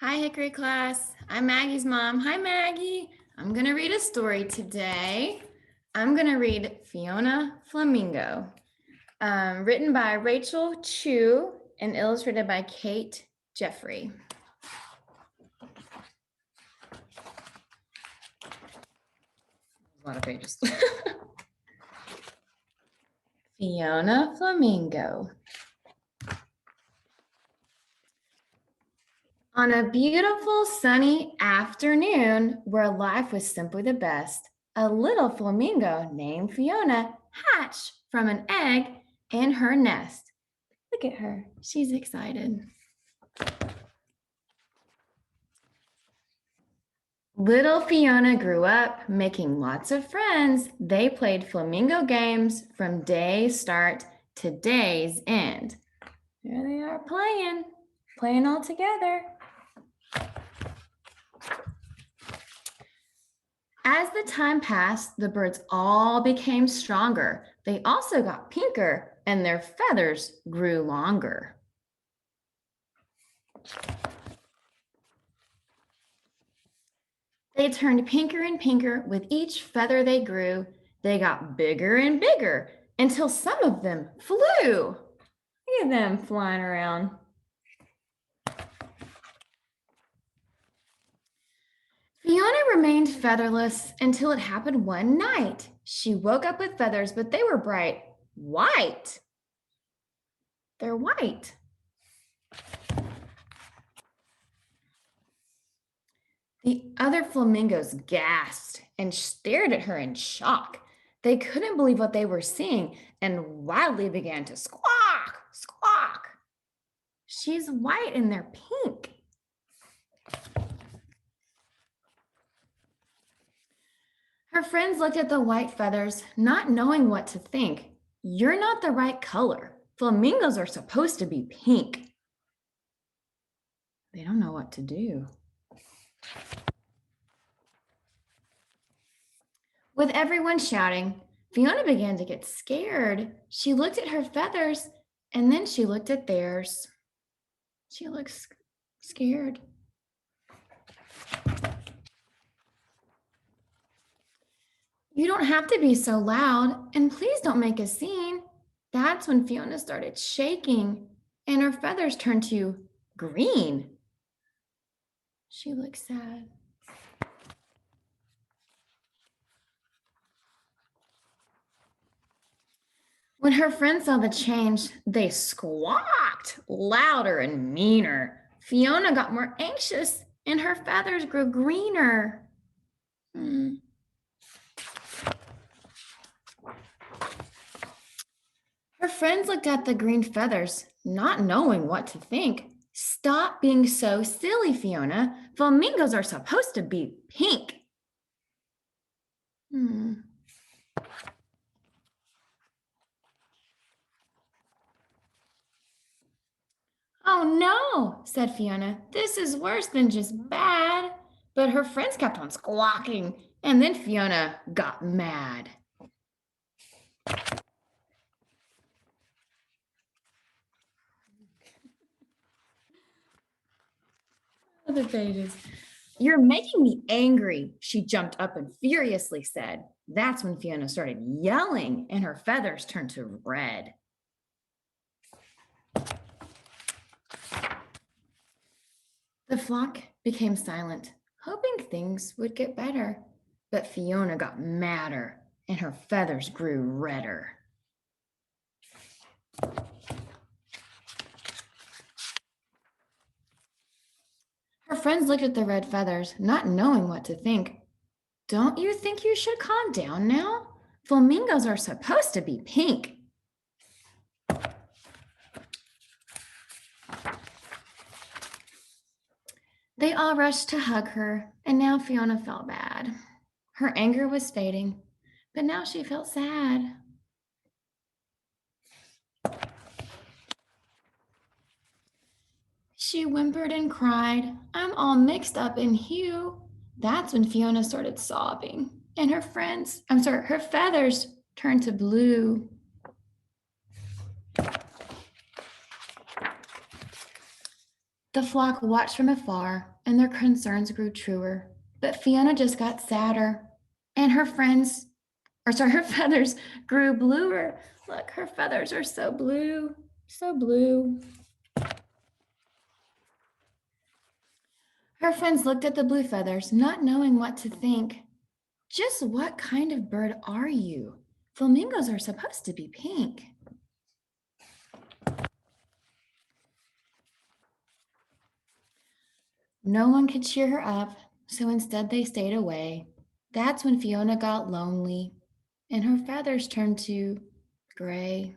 Hi, Hickory class. I'm Maggie's mom. Hi, Maggie. I'm going to read a story today. I'm going to read Fiona Flamingo, written by Rachael Chu and illustrated by Kate Jeffrey. A lot of pages. Fiona Flamingo. On a beautiful sunny afternoon where life was simply the best, a little flamingo named Fiona hatched from an egg in her nest. Look at her. She's excited. Little Fiona grew up making lots of friends. They played flamingo games from day's start to day's end. There they are playing all together. As the time passed, the birds all became stronger. They also got pinker and their feathers grew longer. They turned pinker and pinker with each feather they grew. They got bigger and bigger until some of them flew. Look at them flying around. Fiona remained featherless until it happened one night. She woke up with feathers, but they were bright white. They're white. The other flamingos gasped and stared at her in shock. They couldn't believe what they were seeing and wildly began to squawk, squawk. She's white and they're pink. Her friends looked at the white feathers, not knowing what to think. You're not the right color. Flamingos are supposed to be pink. They don't know what to do. With everyone shouting, Fiona began to get scared. She looked at her feathers and then she looked at theirs. She looks scared. You don't have to be so loud, and please don't make a scene. That's when Fiona started shaking and her feathers turned to green. She looked sad. When her friends saw the change, they squawked louder and meaner. Fiona got more anxious and her feathers grew greener. Her friends looked at the green feathers, not knowing what to think. Stop being so silly, Fiona. Flamingos are supposed to be pink. Oh no, said Fiona. This is worse than just bad. But her friends kept on squawking, and then Fiona got mad. Other pages. You're making me angry, she jumped up and furiously said. That's when Fiona started yelling and her feathers turned to red. The flock became silent, hoping things would get better. But Fiona got madder and her feathers grew redder. Her friends looked at the red feathers, not knowing what to think. Don't you think you should calm down now? Flamingos are supposed to be pink. They all rushed to hug her, and now Fiona felt bad. Her anger was fading, but now she felt sad. She whimpered and cried, I'm all mixed up in hue. That's when Fiona started sobbing, and her feathers turned to blue. The flock watched from afar, and their concerns grew truer. But Fiona just got sadder, and her feathers grew bluer. Look, her feathers are so blue, so blue. Her friends looked at the blue feathers, not knowing what to think. Just what kind of bird are you? Flamingos are supposed to be pink. No one could cheer her up, so instead they stayed away. That's when Fiona got lonely, and her feathers turned to gray.